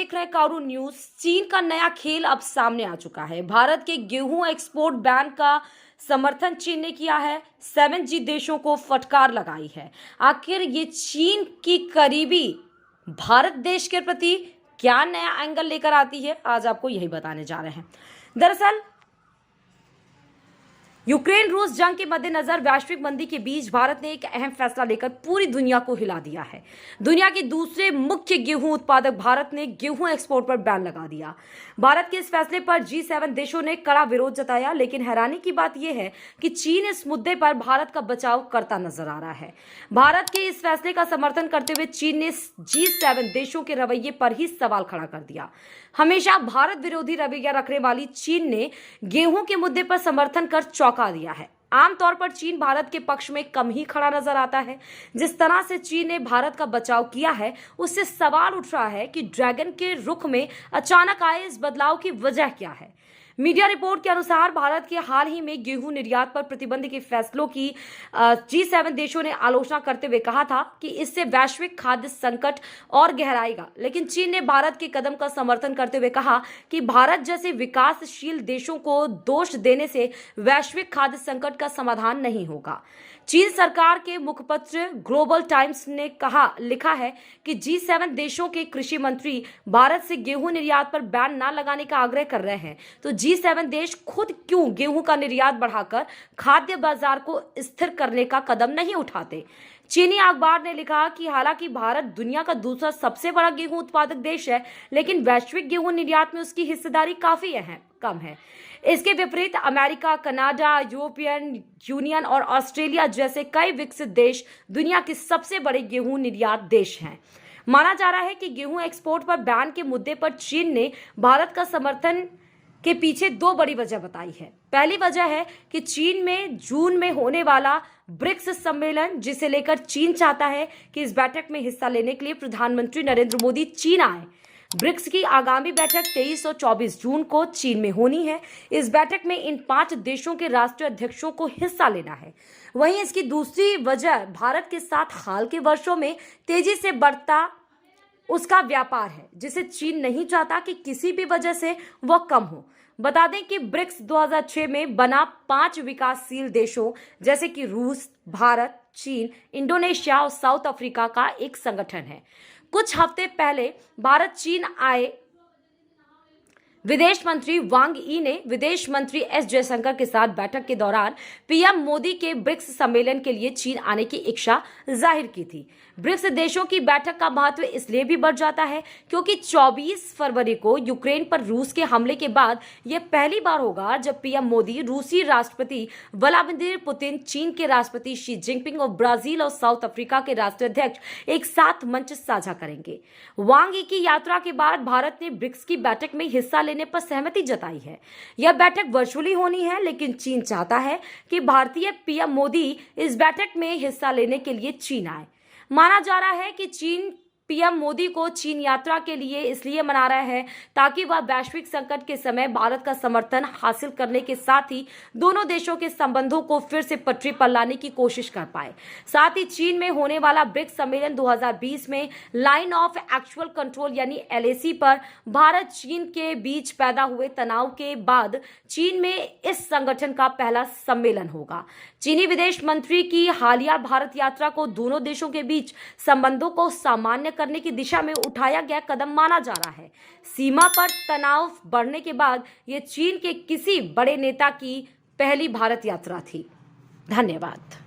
देख रहे हैं कारू न्यूज। चीन का नया खेल अब सामने आ चुका है। भारत के गेहूं एक्सपोर्ट बैन का समर्थन चीन ने किया है। 7G देशों को फटकार लगाई है। आखिर ये चीन की करीबी भारत देश के प्रति क्या नया एंगल लेकर आती है, आज आपको यही बताने जा रहे हैं। दरअसल यूक्रेन रूस जंग के मद्देनजर वैश्विक मंदी के बीच भारत ने एक अहम फैसला लेकर पूरी दुनिया को हिला दिया है। दुनिया के दूसरे मुख्य गेहूं उत्पादक भारत ने गेहूं एक्सपोर्ट पर बैन लगा दिया। भारत के इस फैसले पर G7 देशों ने कड़ा विरोध जताया, लेकिन हैरानी की बात यह है कि चीन इस मुद्दे पर भारत का बचाव करता नजर आ रहा है। भारत के इस फैसले का समर्थन करते हुए चीन ने G7 देशों के रवैये पर ही सवाल खड़ा कर दिया। हमेशा भारत विरोधी रवैया रखने वाली चीन ने गेहूं के मुद्दे पर समर्थन कर चौंका दिया है। आमतौर पर चीन भारत के पक्ष में कम ही खड़ा नजर आता है। जिस तरह से चीन ने भारत का बचाव किया है, उससे सवाल उठ रहा है कि ड्रैगन के रुख में अचानक आए इस बदलाव की वजह क्या है। मीडिया रिपोर्ट के अनुसार भारत के हाल ही में गेहूं निर्यात पर प्रतिबंध के फैसलों की G7 देशों ने आलोचना करते हुए कहा था कि इससे वैश्विक खाद्य संकट और गहराएगा। लेकिन चीन ने भारत के कदम का समर्थन करते हुए कहा कि भारत जैसे विकासशील देशों को दोष देने से वैश्विक खाद्य संकट का समाधान नहीं होगा। चीन सरकार के मुखपत्र ग्लोबल टाइम्स ने लिखा है कि G7 देशों के कृषि मंत्री भारत से गेहूं निर्यात पर बैन न लगाने का आग्रह कर रहे हैं, तो G7 देश खुद क्यों गेहूं का निर्यात बढ़ाकर खाद्य बाजार को स्थिर करने का कदम नहीं उठाते। चीनी अखबार ने लिखा कि हालांकि भारत दुनिया का दूसरा सबसे बड़ा गेहूं उत्पादक देश है, लेकिन वैश्विक गेहूं निर्यात में उसकी हिस्सेदारी काफी कम है। इसके विपरीत अमेरिका, कनाडा, यूरोपियन यूनियन और ऑस्ट्रेलिया जैसे कई विकसित देश दुनिया के सबसे बड़े गेहूं निर्यात देश हैं। माना जा रहा है कि गेहूं एक्सपोर्ट पर बैन के मुद्दे पर चीन ने भारत का समर्थन के पीछे दो बड़ी वजह बताई है। पहली वजह है कि चीन में जून में होने वाला ब्रिक्स सम्मेलन, जिसे लेकर चीन चाहता है कि इस बैठक में हिस्सा लेने के लिए प्रधानमंत्री नरेंद्र मोदी चीन आए। ब्रिक्स की आगामी बैठक 23 और 24 जून को चीन में होनी है। इस बैठक में इन 5 देशों के राष्ट्रीय अध्यक्षों को हिस्सा लेना है। वहीं इसकी दूसरी वजह भारत के साथ हाल के वर्षों में तेजी से बढ़ता उसका व्यापार है, जिसे चीन नहीं चाहता कि किसी भी वजह से वह कम हो। बता दें कि ब्रिक्स 2006 में बना 5 विकासशील देशों जैसे कि रूस, भारत, चीन, इंडोनेशिया और साउथ अफ्रीका का एक संगठन है। कुछ हफ्ते पहले भारत चीन आए विदेश मंत्री वांग यी ने विदेश मंत्री एस जयशंकर के साथ बैठक के दौरान पीएम मोदी के ब्रिक्स सम्मेलन के लिए चीन आने की इच्छा जाहिर की थी। ब्रिक्स देशों की बैठक का महत्व इसलिए भी बढ़ जाता है क्योंकि 24 फरवरी को यूक्रेन पर रूस के हमले के बाद यह पहली बार होगा जब पीएम मोदी, रूसी राष्ट्रपति व्लादिमीर पुतिन, चीन के राष्ट्रपति शी जिनपिंग और ब्राजील और साउथ अफ्रीका के राष्ट्रीय अध्यक्ष एक साथ मंच साझा करेंगे। वांग यी की यात्रा के बाद भारत ने ब्रिक्स की बैठक में हिस्सा लेने पर सहमति जताई है। यह बैठक वर्चुअली होनी है, लेकिन चीन चाहता है कि भारतीय पीएम मोदी इस बैठक में हिस्सा लेने के लिए चीन आए। माना जा रहा है कि चीन पीएम मोदी को चीन यात्रा के लिए इसलिए मना रहा है ताकि वह वैश्विक संकट के समय भारत का समर्थन हासिल करने के साथ ही दोनों देशों के संबंधों को फिर से पटरी पर लाने की कोशिश कर पाए। साथ ही चीन में होने वाला ब्रिक्स सम्मेलन 2020 में लाइन ऑफ एक्चुअल कंट्रोल यानी LAC पर भारत चीन के बीच पैदा हुए तनाव के बाद चीन में इस संगठन का पहला सम्मेलन होगा। चीनी विदेश मंत्री की हालिया भारत यात्रा को दोनों देशों के बीच संबंधों को सामान्य करने की दिशा में उठाया गया कदम माना जा रहा है। सीमा पर तनाव बढ़ने के बाद यह चीन के किसी बड़े नेता की पहली भारत यात्रा थी। धन्यवाद।